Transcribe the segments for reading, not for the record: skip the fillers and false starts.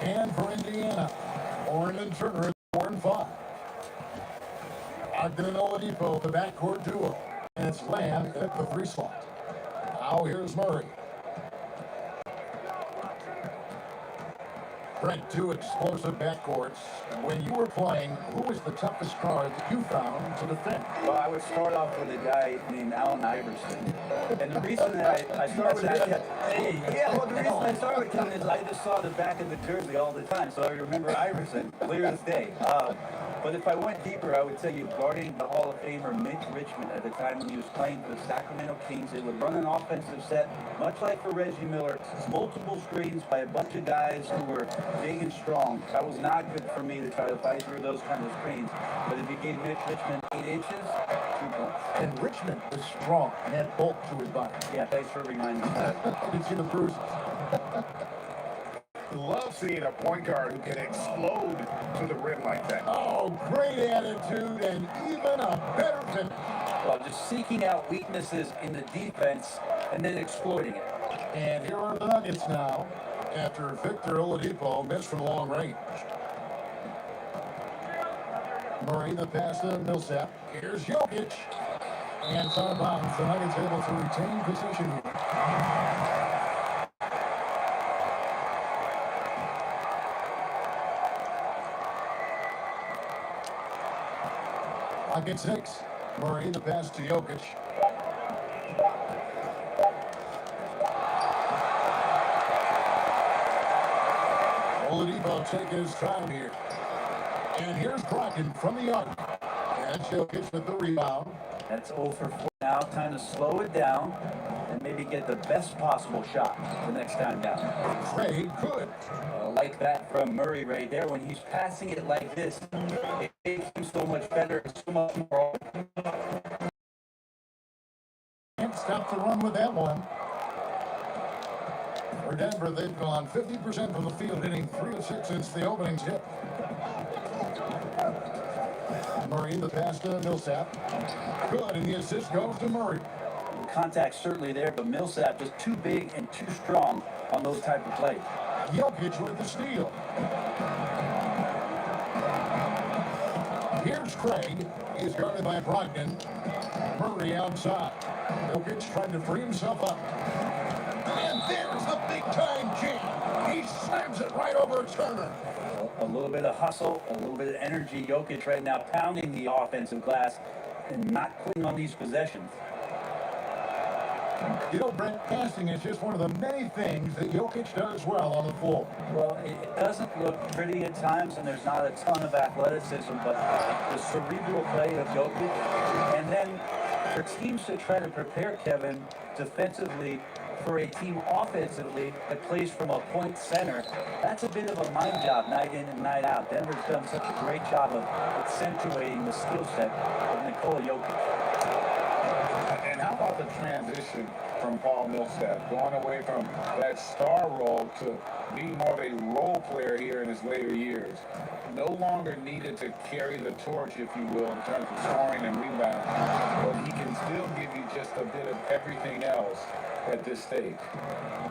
And for Indiana, Warren and Turner at 4 and 5. Brogdon and OLADIPO, the backcourt duo. And it's Lamb at the 3 slot. Now here's Murray. Brent, 2 explosive backcourts. When you were playing, who was the toughest guard that you found to defend? Well, I would start off with a guy named Allen Iverson. And the reason that I started with him, the reason I started with him is I just saw the back of the jersey all the time, so I remember Iverson clear as day. But if I went deeper, I would tell you guarding the Hall of Famer Mitch Richmond at the time when he was playing for the Sacramento Kings. They would run an offensive set, much like for Reggie Miller, multiple screens by a bunch of guys who were big and strong. That was not good for me to try to fight through those kind of screens. But if you gave Mitch Richmond 8 inches, 2 points. And Richmond was strong and had bulk to his body. Yeah, thanks for reminding me that. I didn't see the bruises. Love seeing a point guard who can explode to the rim like that. Oh, great attitude and even a better finish. Well, just seeking out weaknesses in the defense and then exploiting it. And here are the Nuggets now after Victor Oladipo missed from long range. Murray, the pass to Millsap. Here's JOKIC. And it's out of bounds. The Nuggets able to retain possession here. Pocket 6. Murray, the pass to JOKIC. Oladipo taking his time here. And here's Brogdon from the arc. And JOKIC with the rebound. That's 0 for 4 now. Time to slow it down and maybe get the best possible shot the next time down. Trey good. Like that from Murray right there. When he's passing it like this, it makes him so much better, so much more. Can't stop the run with that one. For Denver, they've gone 50% from the field, hitting 3 of 6 since the opening tip. Murray, the pass to Millsap. Good, and the assist goes to Murray. The contact's certainly there, but Millsap just too big and too strong on those type of plays. JOKIC with the steal. Here's Craig. He's guarded by Brogdon. Murray outside. JOKIC trying to free himself up. And there's the big-time jam. He slams it right over Turner. A little bit of hustle, a little bit of energy. JOKIC right now pounding the offensive glass and not quitting on these possessions. You know, Brent, passing is just one of the many things that JOKIC does well on the floor. Well, it doesn't look pretty at times, and there's not a ton of athleticism, but the cerebral play of JOKIC. And then for teams to try to prepare Kevin defensively for a team offensively that plays from a point center, that's a bit of a mind job night in and night out. Denver's done such a great job of accentuating the skill set of Nikola Jokic. And how about the transition from Paul Millsap, going away from that star role to being more of a role player here in his later years? No longer needed to carry the torch, if you will, in terms of scoring and rebounding, but he can still give you just a bit of everything else at this stage.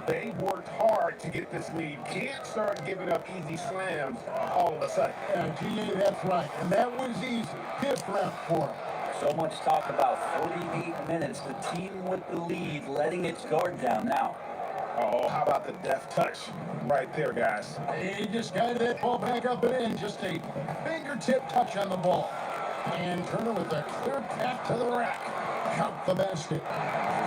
They worked hard to get this lead. Can't start giving up easy slams all of a sudden. Yeah, GA, that's right. And that was easy. Fifth round for him. So much talk about 48 minutes. The team with the lead letting its guard down now. Oh, how about the deft touch right there, guys? He just got that ball back up and in. Just a fingertip touch on the ball. And Turner with a clear path to the rack. Count the basket.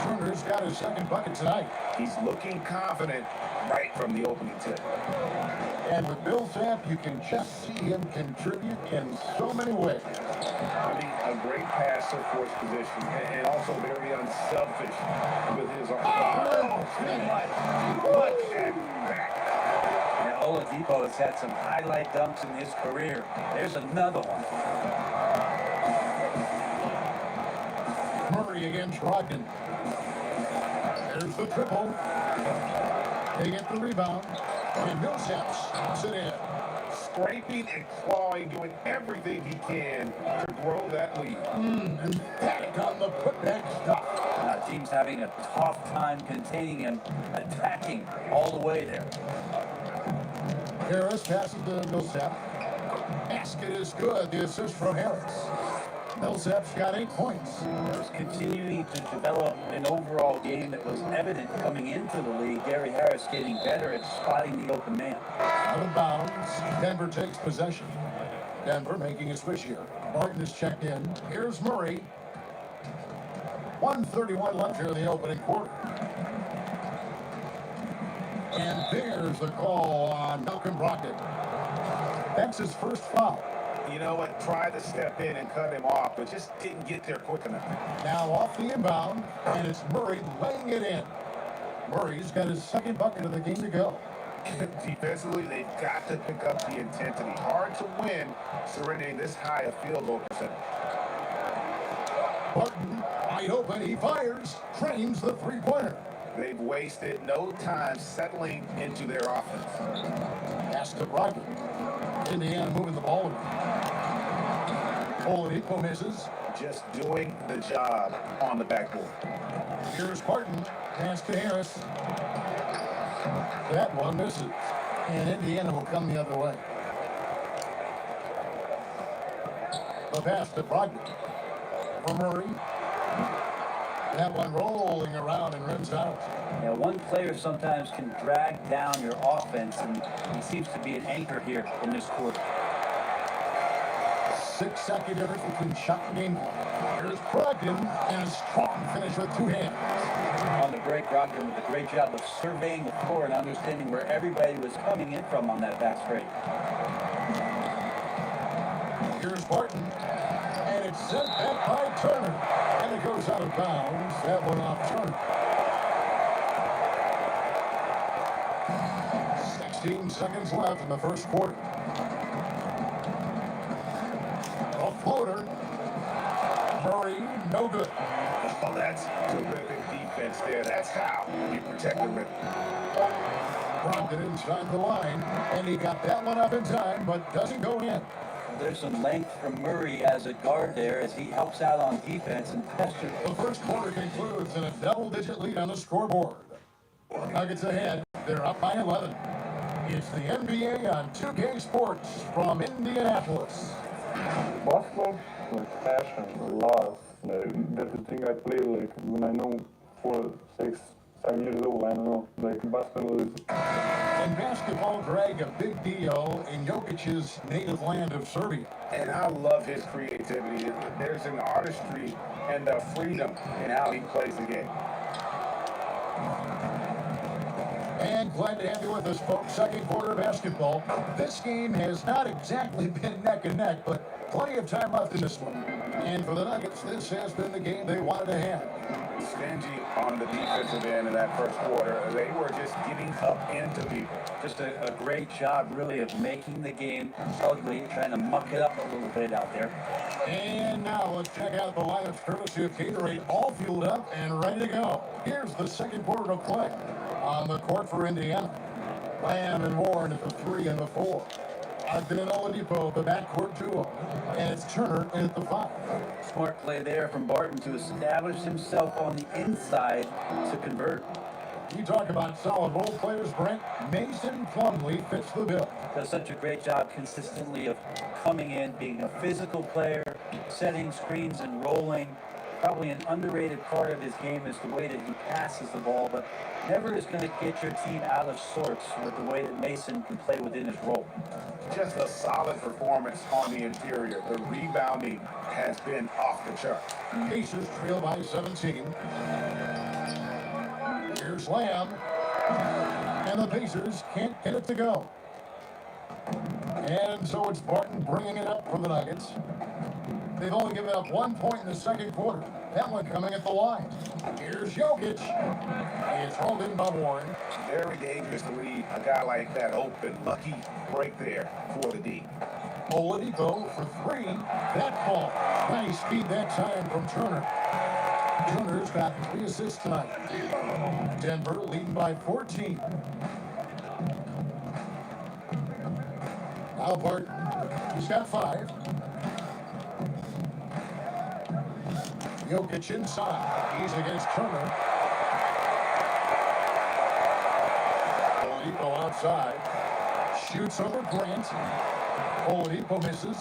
Turner's got his second bucket tonight. He's looking confident right from the opening tip. And with MILLSAP, you can just see him contribute in so many ways. I mean, a great passer for his position, and also very unselfish with his arm. Look at that. Now, OLADIPO has had some highlight dunks in his career. There's another one. Murray against Brogdon. There's the triple. They get the rebound. And Millsap stops it in. Scraping and clawing, doing everything he can to grow that lead. Emphatic on the putback stop. Team's having a tough time containing him, attacking all the way there. Harris passes to MILLSAP. Basket is good. The assist from Harris. MILLSAP's got 8 points. Was continuing to develop an overall game that was evident coming into the league. Gary Harris getting better at spotting the open man. Out of bounds. Denver takes possession. Denver making a switch here. Martin is checked in. Here's Murray. 1:31 left here in the opening quarter. And there's the call on Malcolm Brogdon. That's his first foul. You know what? Tried to step in and cut him off, but just didn't get there quick enough. Now off the inbound, and it's Murray laying it in. Murray's got his second bucket of the game to go. Defensively, they've got to pick up the intensity. Hard to win surrendering this high a field goal percentage. Barton, wide open, he fires, trains the three-pointer. They've wasted no time settling into their offense. Pass to Brogdon. Indiana moving the ball around. OLADIPO misses. Just doing the job on the backboard. Here's Barton. Pass to Harris. That one misses. And Indiana will come the other way. The pass to Brogdon. For Murray. That one rolling around and rims out. Now, one player sometimes can drag down your offense, and he seems to be an anchor here in this quarter. 6-second difference between shot and game. Here's Brogdon, and a strong finish with 2 hands. On the break, Brogdon with a great job of surveying the floor and understanding where everybody was coming in from on that back straight. Here's Barton, and it's sent back by Turner. And it goes out of bounds. That one off Turner. 16 seconds left in the first quarter. A floater. Murray, no good. Oh, that's terrific defense there. That's how you protect the rim. Brogdon inside the line, and he got that one up in time, but doesn't go in. There's some length from Murray as a guard there as he helps out on defense and pressure. The first quarter concludes in a double-digit lead on the scoreboard. Nuggets ahead. They're up by 11. It's the NBA on 2K Sports from Indianapolis. Basketball, like passion, love. That's the thing I play like when I know 4, 6, 7 years old. I don't know. Like basketball is. And basketball drag a big deal in Jokic's native land of Serbia. And I love his creativity. There's an artistry and a freedom in how he plays the game. And glad to have you with us, folks. Second quarter basketball. This game has not exactly been neck and neck, but plenty of time left in this one. And for the Nuggets, this has been the game they wanted to have. Stingy on the defensive end in that first quarter. They were just getting up into people. Just a great job, really, of making the game ugly, trying to muck it up a little bit out there. And now let's check out the lineups courtesy of Gatorade, all fueled up and ready to go. Here's the second quarter to play. On the court for Indiana, Lamb and Warren at the 3 and the 4. Ogden and OLADIPO, the backcourt duo. And it's Turner in at the 5. Smart play there from Barton to establish himself on the inside to convert. You talk about solid role players, Brent. Mason Plumlee fits the bill. Does such a great job consistently of coming in, being a physical player, setting screens and rolling. Probably an underrated part of his game is the way that he passes the ball, but never is going to get your team out of sorts with the way that Mason can play within his role. Just a solid performance on the interior. The rebounding has been off the chart. Pacers trail by 17. Here's Lamb. And the Pacers can't get it to go. And so it's Barton bringing it up for the Nuggets. They've only given up 1 point in the second quarter. That one coming at the line. Here's Jokic. It's hauled in by Warren. Very dangerous to leave a guy like that open. Lucky break there for the D. OLADIPO for 3. That ball. Nice speed that time from Turner. Turner's got 3 assists tonight. Denver leading by 14. Now Barton. He's got 5. Jokic inside. He's against Turner. OLADIPO outside. shoots over Grant. OLADIPO misses.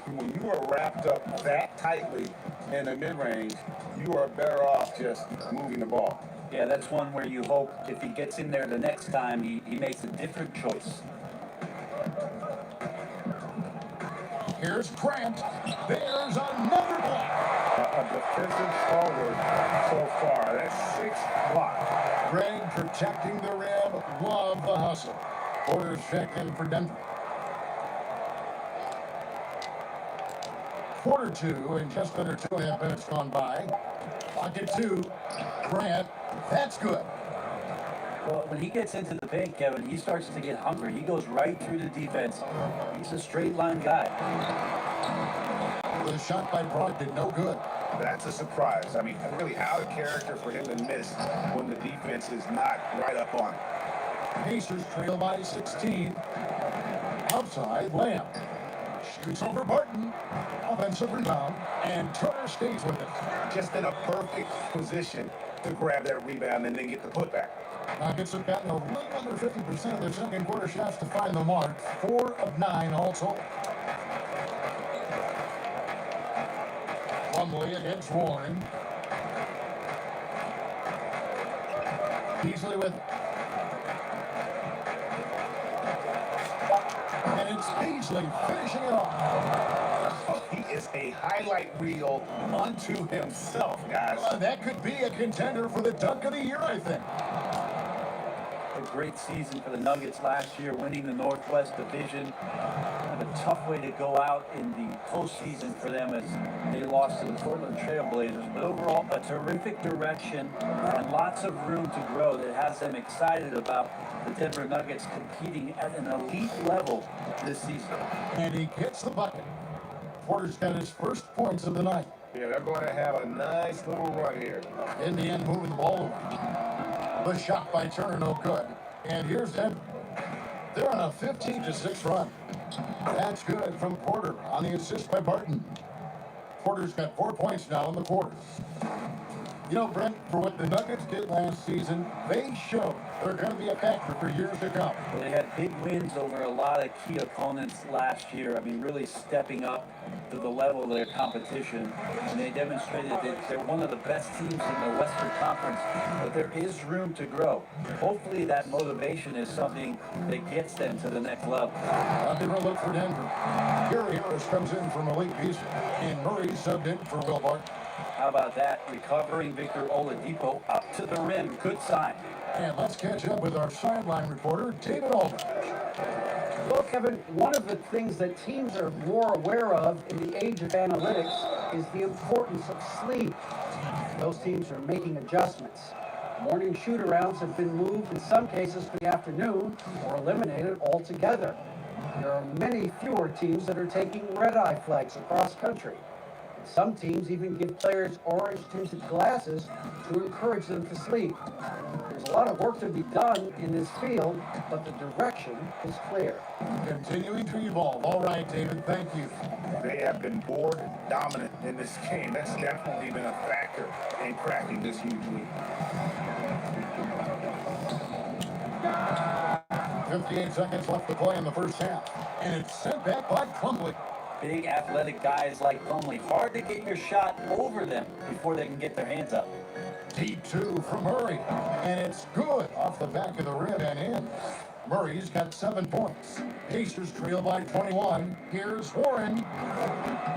When you are wrapped up that tightly in the mid-range, you are better off just moving the ball. Yeah, that's one where you hope if he gets in there the next time, he makes a different choice. Here's Grant. There's another block. A defensive forward so far. That's 6 blocks. Greg protecting the rim. Love the hustle. Porter's checked in for Denver. Quarter 2 and just under 2.5 minutes gone by. Pocket 2. Grant. That's good. Well, when he gets into the paint, Kevin, he starts to get hungry. He goes right through the defense. He's a straight line guy. The shot by Brogdon, no good. That's a surprise. I mean, really out of character for him to miss when the defense is not right up on it. Pacers trail by 16. Outside, Lamb. Shoots over Barton. Offensive rebound. And Turner stays with it. Just in a perfect position to grab that rebound and then get the putback. Nuggets have gotten a little under 50% of their second quarter shots to find the mark. 4 of 9 all told. Plumlee against Warren. Beasley with it. And it's Beasley finishing it off. He is a highlight reel unto himself, guys. That could be a contender for the dunk of the year, I think. A great season for the Nuggets last year, winning the Northwest Division. Kind of a tough way to go out in the postseason for them as they lost to the Portland Trailblazers. But overall, a terrific direction and lots of room to grow that has them excited about the Denver Nuggets competing at an elite level this season. And he gets the bucket. Porter's got his first points of the night. Yeah, they're going to have a nice little run here. In the end, moving the ball over. The shot by Turner, no good. And here's Denver. They're on a 15-6 run. That's good from Porter on the assist by Barton. Porter's got 4 points now in the quarters. You know, Brent, for what the Nuggets did last season, they showed they're going to be a factor for years to come. They had big wins over a lot of key opponents last year. I mean, really stepping up to the level of their competition. And they demonstrated that they're one of the best teams in the Western Conference. But there is room to grow. Hopefully that motivation is something that gets them to the next level. A different look for Denver. Gary Harris comes in for Malik Beasley. And Murray subbed in for Will Barton. How about that? Recovering Victor Oladipo up to the rim. Good sign. And let's catch up with our sideline reporter, David Aldridge. Well, Kevin, one of the things that teams are more aware of in the age of analytics is the importance of sleep. Those teams are making adjustments. Morning shoot-arounds have been moved in some cases to the afternoon or eliminated altogether. There are many fewer teams that are taking red-eye flags across country. Some teams even give players orange-tinted glasses to encourage them to sleep. There's a lot of work to be done in this field, but the direction is clear. Continuing to evolve. All right, David, thank you. They have been board dominant in this game. That's definitely been a factor in cracking this huge lead. 58 seconds left to play in the first half. And it's sent back by Plumlee. Big athletic guys like Plumlee. Hard to get your shot over them before they can get their hands up. Deep 2 from Murray. And it's good off the back of the rim and in. Murray's got 7 points. Pacers trail by 21. Here's Warren.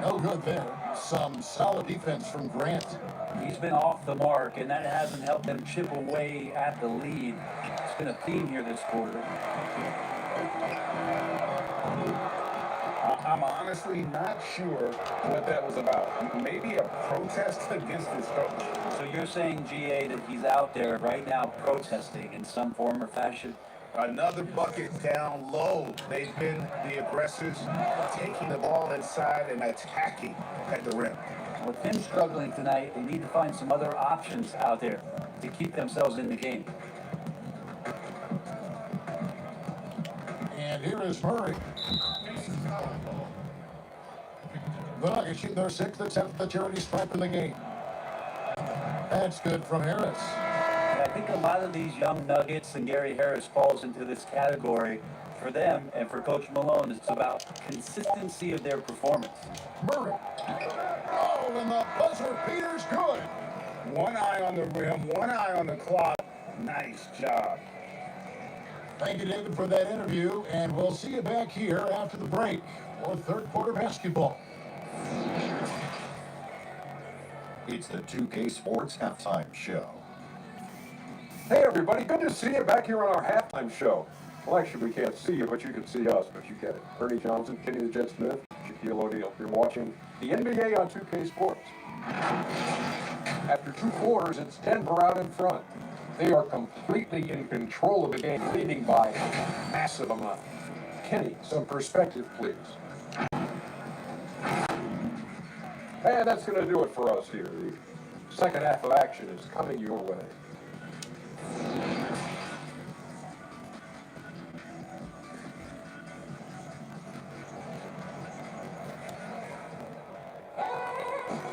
No good there. Some solid defense from Grant. He's been off the mark, and that hasn't helped them chip away at the lead. It's been a theme here this quarter. I'm honestly not sure what that was about. Maybe a protest against his coach. So you're saying, GA, that he's out there right now protesting in some form or fashion? Another bucket down low. They've been the aggressors, taking the ball inside and attacking at the rim. With him struggling tonight, they need to find some other options out there to keep themselves in the game. And here is Murray. The Nuggets shoot their 6th attempt at the charity stripe in the game. That's good from Harris. I think a lot of these young Nuggets, and Gary Harris falls into this category, For them and for Coach Malone, it's about consistency of their performance. Murray. Oh, and the buzzer beater's good. One eye on the rim, one eye on the clock. Nice job. Thank you, David, for that interview, and we'll see you back here after the break for third quarter basketball. It's the 2K Sports Halftime Show. Hey everybody, good to see you back here on our halftime show. Well, actually we can't see you, but you can see us, but you get it. Ernie Johnson, Kenny the Jet Smith, Shaquille O'Neal. You're watching the NBA on 2K Sports. After 2 quarters, it's Denver out in front. They are completely in control of the game, leading by a massive amount. Kenny, some perspective, please. And that's going to do it for us here. The second half of action is coming your way.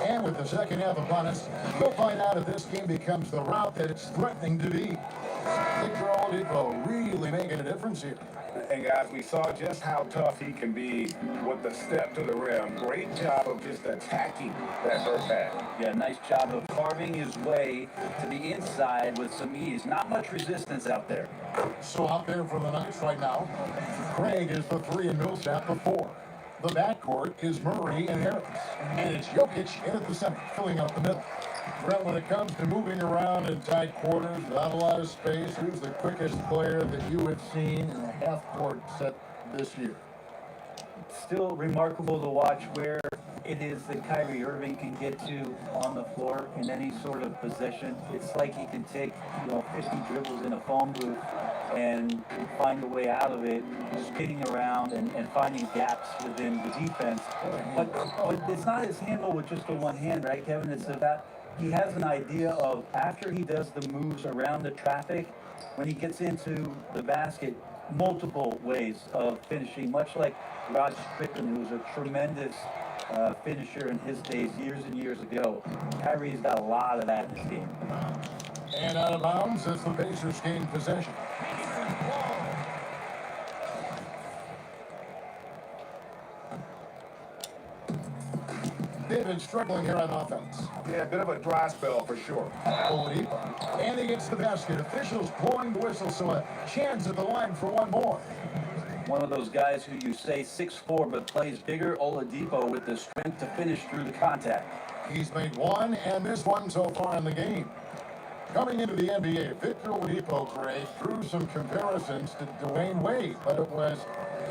And with the second half upon us, we'll find out if this game becomes the route that it's threatening to be. Victor OLADIPO really making a difference here. And guys, we saw just how tough he can be with the step to the rim. Great job of just attacking that first half. Yeah, nice job of carving his way to the inside with some ease. Not much resistance out there. So out there for the Knights right now, Craig is the 3 and MILLSAP the 4. The backcourt is Murray and Harris. And it's JOKIC in at the center, filling up the middle. Well, when it comes to moving around in tight quarters without a lot of space, who's the quickest player that you have seen in a half-court set this year? Still remarkable to watch where it is that Kyrie Irving can get to on the floor in any sort of possession. It's like he can take, 50 dribbles in a phone booth and find a way out of it, spinning around and finding gaps within the defense. But it's not his handle with just the one hand, right, Kevin? It's about he has an idea of after he does the moves around the traffic, when he gets into the basket, multiple ways of finishing, much like Rod Strickland, who was a tremendous finisher in his days years and years ago. Kyrie's got a lot of that in his game. And out of bounds as the Pacers gain possession. They've been struggling here on offense. Yeah, a bit of a dry spell for sure. OLADIPO. And he gets the basket. Officials blowing the whistle, so a chance at the line for one more. One of those guys who you say 6'4", but plays bigger, OLADIPO, with the strength to finish through the contact. He's made one and missed one so far in the game. Coming into the NBA, Victor OLADIPO, Gray, drew some comparisons to Dwayne Wade, but it was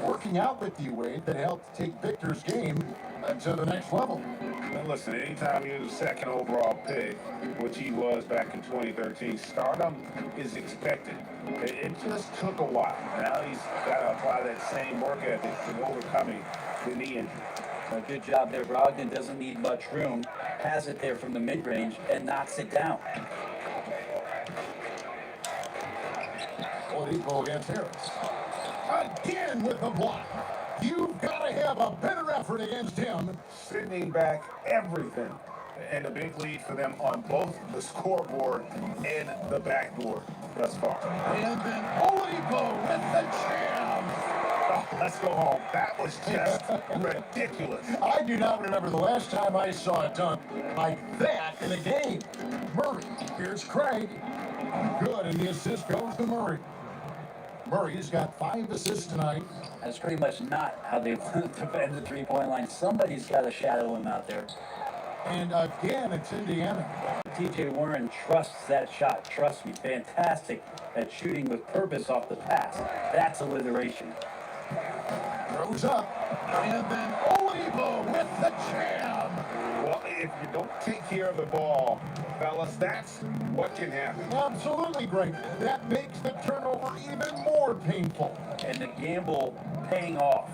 working out with you, Wade, that helped take Victor's game to the next level. And listen, anytime you're the second overall pick, which he was back in 2013, stardom is expected. It just took a while. Now he's got to apply that same work ethic to overcoming the knee injury. A good job there. Brogdon doesn't need much room, has it there from the mid-range, and knocks it down. OLADIPO against Harris. Again with the block. You've got to have a better effort against him. Sending back everything. And a big lead for them on both the scoreboard and the backboard thus far. And then OLADIPO with the jam. Oh, let's go home. That was just ridiculous. I do not remember the last time I saw a dunk like that in a game. Murray, here's Craig. Good, and the assist goes to Murray. Murray's got 5 assists tonight. That's pretty much not how they want to defend the three-point line. Somebody's got to shadow him out there. And again, it's Indiana. TJ Warren trusts that shot. Trust me, fantastic at shooting with purpose off the pass. That's alliteration. Throws up. And then OLADIPO with the jam. Well, if you don't take care of the ball, fellas, that's what can happen. Absolutely great. That makes the turnover even more painful. And the gamble paying off.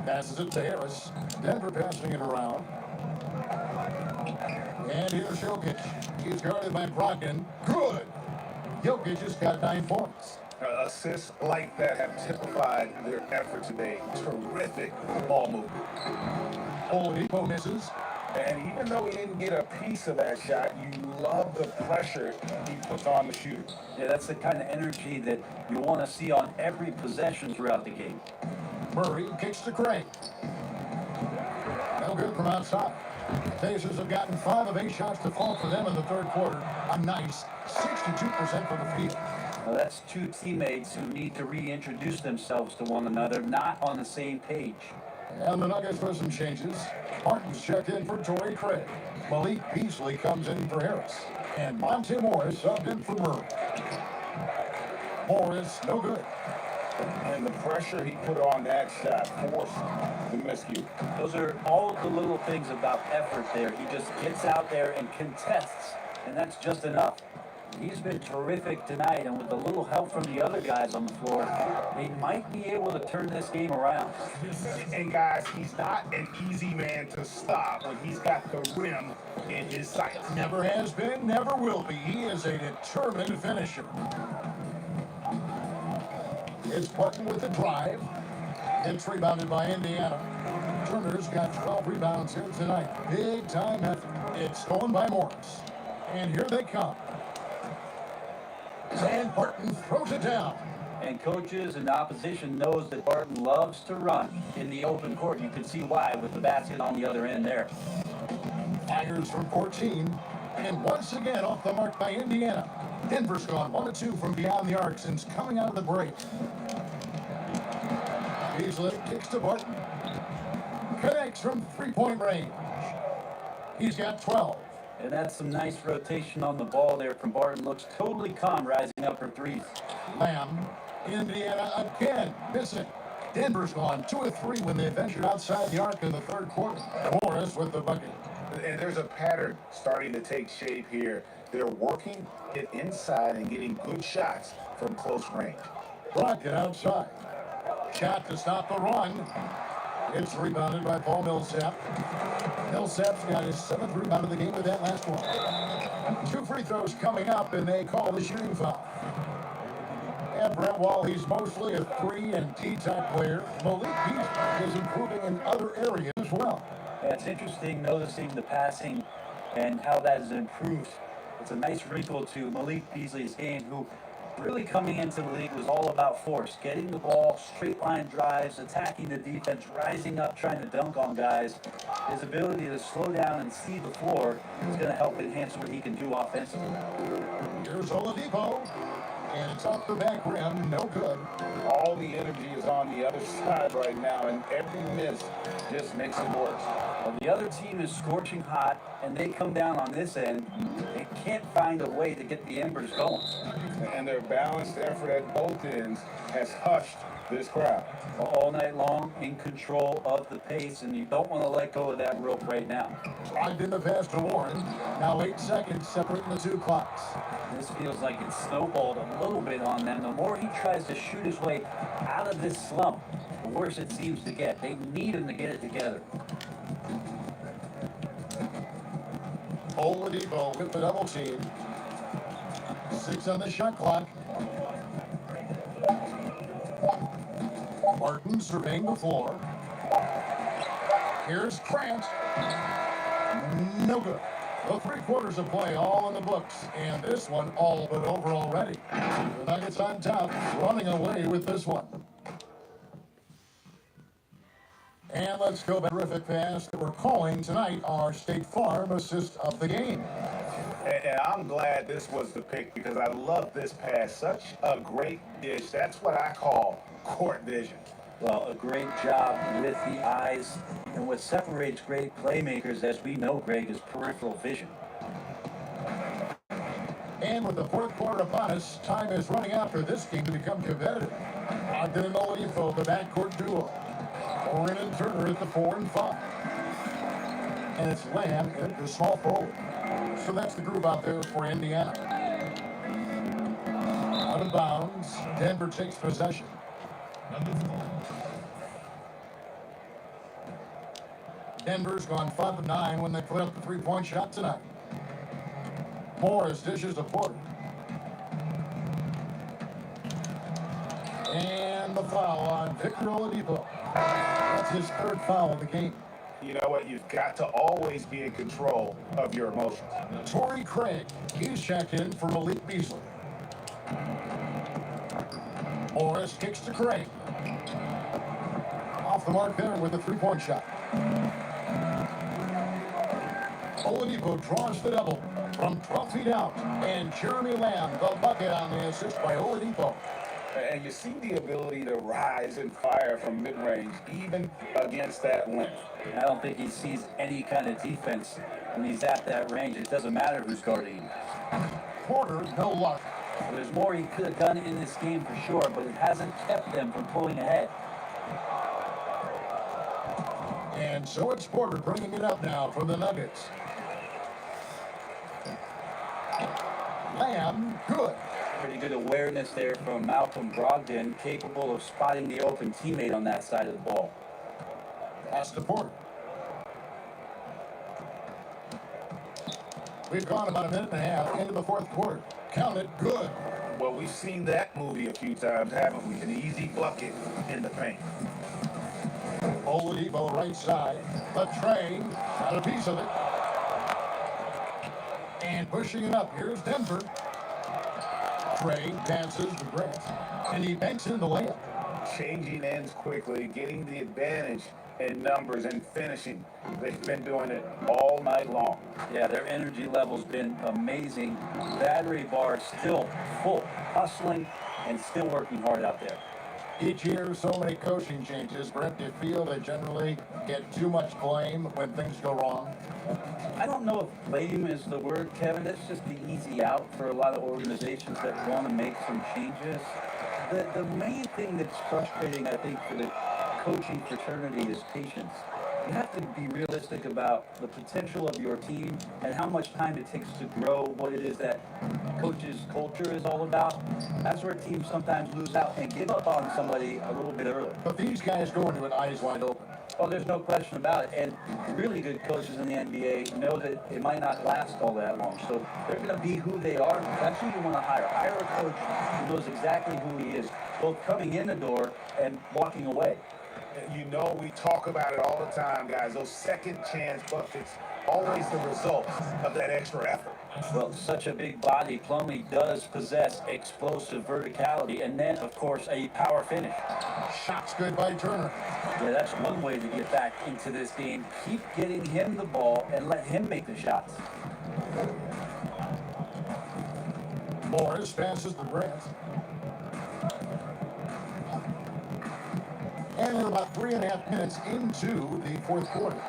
Passes it to Harris. Denver passing it around. And here's JOKIC. He's guarded by Brogdon. Good. JOKIC just got 9 points. Assists like that have typified their effort today. Terrific ball movement. OLADIPO misses. And even though he didn't get a piece of that shot, you love the pressure he puts on the shooter. Yeah, that's the kind of energy that you want to see on every possession throughout the game. Murray kicks to CARIG. No good from outside. Pacers have gotten 5 of 8 shots to fall for them in the third quarter. A nice 62% from the field. Now that's two teammates who need to reintroduce themselves to one another, not on the same page. And the Nuggets with some changes. Martin's checked in for TORREY. Malik Beasley comes in for Harris. And Monte Morris subbed in for Murray. Morris, no good. And the pressure he put on that shot forced the miscue. Those are all the little things about effort there. He just gets out there and contests, and that's just enough. He's been terrific tonight, and with a little help from the other guys on the floor, they might be able to turn this game around. And guys, he's not an easy man to stop when he's got the rim in his sights. Never has been, never will be. He is a determined finisher. It's Barton with the drive. It's rebounded by Indiana. Turner's got 12 rebounds here tonight. Big time effort. It's stolen by Morris. And here they come. And Barton throws it down. And coaches and the opposition knows that Barton loves to run in the open court. You can see why with the basket on the other end there. Fires from 14. And once again off the mark by Indiana. Denver's gone 1 of 2 from beyond the arc since coming out of the break. Beasley kicks to Barton. Connects from three-point range. He's got 12. And that's some nice rotation on the ball there from Barton. Looks totally calm rising up for threes. Lamb, Indiana again missing. Denver's gone 2 of 3 when they ventured outside the arc in the third quarter. Morris with the bucket. And there's a pattern starting to take shape here. They're working it inside and getting good shots from close range. Brockton outside. Shot to stop the run. It's rebounded by Paul Millsap. Millsap's got his 7th rebound of the game with that last one. 2 free throws coming up, and they call the shooting foul. And Brett, while he's mostly a 3 and D-type player, Malik Beasley is improving in other areas as well. Yeah, it's interesting noticing the passing and how that has improved. It's a nice wrinkle to Malik Beasley's game, who really coming into the league was all about force, getting the ball, straight line drives, attacking the defense, rising up, trying to dunk on guys. His ability to slow down and see the floor is going to help enhance what he can do offensively. Here's OLADIPO, and it's off the back rim, no good. All the energy is on the other side right now, and every miss just makes it worse. Well, the other team is scorching hot, and they come down on this end. They can't find a way to get the embers going. And their balanced effort at both ends has hushed this crowd. All night long, in control of the pace, and you don't want to let go of that rope right now. Drive in the pass to Warren. Now 8 seconds separating the 2 clocks. This feels like it's snowballed a little bit on them. The more he tries to shoot his way out of this slump, the worse it seems to get. They need him to get it together. OLADIPO with the double team. 6 on the shot clock. Martin surveying the floor. Here's Grant. No good. The 3 quarters of play all in the books, and this one all but over already. The Nuggets on top, running away with this one. And let's go back. Terrific pass that we're calling tonight our State Farm assist of the game. And I'm glad this was the pick because I love this pass. Such a great dish. That's what I call court vision. Well, a great job with the eyes. And what separates great playmakers, as we know, Greg, is peripheral vision. And with the 4th quarter upon us, time is running out for this game to become competitive. Ogden and OLADIPO, the backcourt duo. Warren and Turner at the 4 and 5. And it's Lamb at the small forward. So that's the group out there for Indiana. Out of bounds, Denver takes possession. Denver's gone 5 of 9 when they put up the 3-point shot tonight. Morris dishes to Porter. And the foul on Victor OLADIPO. That's his 3rd foul of the game. You know what? You've got to always be in control of your emotions. Torrey Craig, he's checked in for Malik Beasley. Morris kicks to Craig. Off the mark there with a three-point shot. OLADIPO draws the double from 12 feet out. And Jeremy Lamb, the bucket on the assist by OLADIPO. And you see the ability to rise and fire from mid-range, even against that length. I don't think he sees any kind of defense when he's at that range. It doesn't matter who's guarding him. Porter, no luck. There's more he could have done in this game for sure, but it hasn't kept them from pulling ahead. And so it's Porter bringing it up now for the Nuggets. Lamb, good. Pretty good awareness there from Malcolm Brogdon, capable of spotting the open teammate on that side of the ball. Pass to Porter. We've gone about a minute and a half into the fourth quarter. Count it, good. Well, we've seen that movie a few times, haven't we? An easy bucket in the paint. OLADIPO right side. The train got a piece of it. And pushing it up, here's Denver. Trey dances the grass, and he banks in the layup. Changing ends quickly, getting the advantage in numbers and finishing. They've been doing it all night long. Yeah, their energy level's been amazing. Battery bar still full, hustling and still working hard out there. Each year, so many coaching changes. Brent, do you feel they generally get too much blame when things go wrong? I don't know if blame is the word, Kevin. That's just the easy out for a lot of organizations that want to make some changes. The main thing that's frustrating, I think, for the coaching fraternity is patience. You have to be realistic about the potential of your team and how much time it takes to grow what it is that coach's culture is all about. That's where teams sometimes lose out and give up on somebody a little bit early. But these guys go into it eyes wide open. Oh, there's no question about it. And really good coaches in the NBA know that it might not last all that long. So they're going to be who they are. That's who you want to hire. Hire a coach who knows exactly who he is, both coming in the door and walking away. You know, we talk about it all the time, guys. Those second chance buckets, always the result of that extra effort. Well, such a big body, Plumlee does possess explosive verticality and then, of course, a power finish. Shots good by Turner. Yeah, that's one way to get back into this game. Keep getting him the ball and let him make the shots. Morris passes the Grant. And we're about 3.5 minutes into the fourth quarter.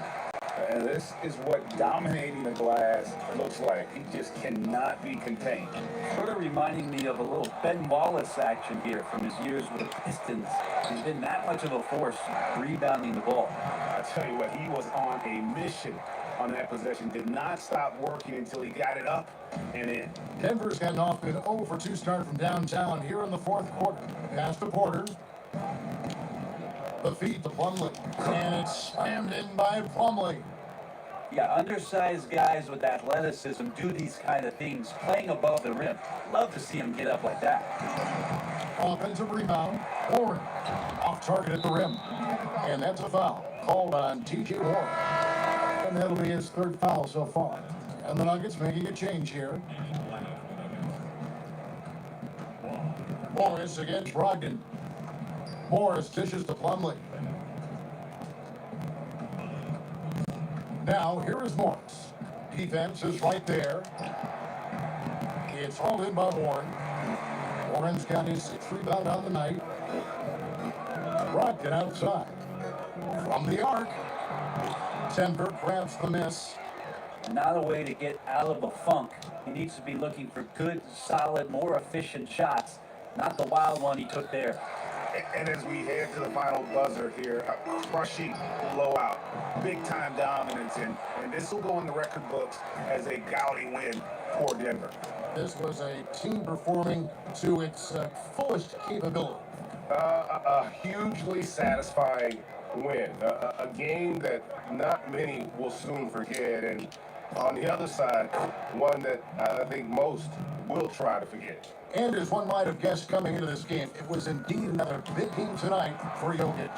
And this is what dominating the glass looks like. He just cannot be contained. Sort of reminding me of a little Ben Wallace action here from his years with the Pistons. He's been that much of a force rebounding the ball. I tell you what, he was on a mission on that possession. Did not stop working until he got it up and in. Denver's gotten off an 0 for 2 start from downtown here in the fourth quarter. Pass to Porter. The feed to Plumlee. And it's slammed in by Plumlee. Yeah, undersized guys with athleticism do these kind of things, playing above the rim. Love to see him get up like that. Offensive rebound. Warren off target at the rim. And that's a foul called on T.J. Warren. And that'll be his third foul so far. And the Nuggets making a change here. Morris against Brogdon. Morris dishes to Plumlee. Now, here is Morris. Defense is right there. It's hauled in by Warren. Warren's got his 6th rebound on the night. Brogdon outside. From the arc. Denver grabs the miss. Not a way to get out of a funk. He needs to be looking for good, solid, more efficient shots, not the wild one he took there. And as we head to the final buzzer here, a crushing blowout, big-time dominance, and this will go in the record books as a gaudy win for Denver. This was a team performing to its fullest capability. A hugely satisfying win, a game that not many will soon forget, and On the other side, one that I think most will try to forget. And as one might have guessed coming into this game, it was indeed another big game tonight for JOKIC.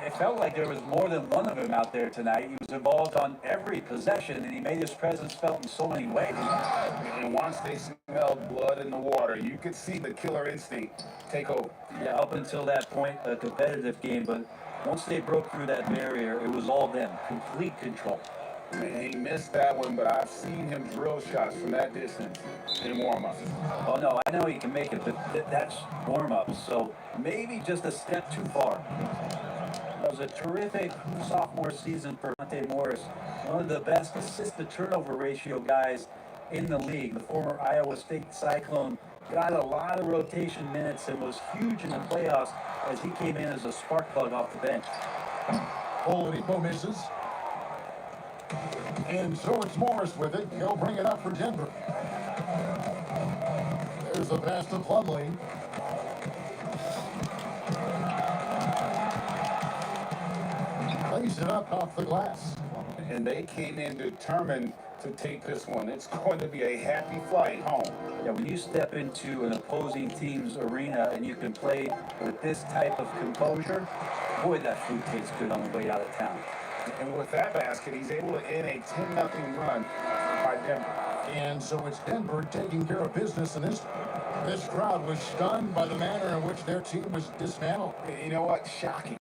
It felt like there was more than one of them out there tonight. He was involved on every possession, and he made his presence felt in so many ways. And once they smelled blood in the water, you could see the killer instinct take over. Yeah, up until that point, a competitive game, but once they broke through that barrier, it was all them, complete control. And he missed that one, but I've seen him drill shots from that distance in warm-ups. Oh no, I know he can make it, but that's warm-up, so maybe just a step too far. It was a terrific sophomore season for Morris, one of the best assist-to-turnover ratio guys in the league. The former Iowa State Cyclone got a lot of rotation minutes and was huge in the playoffs as he came in as a spark plug off the bench. OLADIPO misses. And so it's Morris with it. He'll bring it up for Denver. There's the pass to Plumlee. Plays it up off the glass. And they came in determined to take this one. It's going to be a happy flight home. Yeah, when you step into an opposing team's arena and you can play with this type of composure, boy, that food tastes good on the way out of town. And with that basket, he's able to end a 10-0 run by Denver. And so it's Denver taking care of business, and this crowd was stunned by the manner in which their team was dismantled. You know what? Shocking.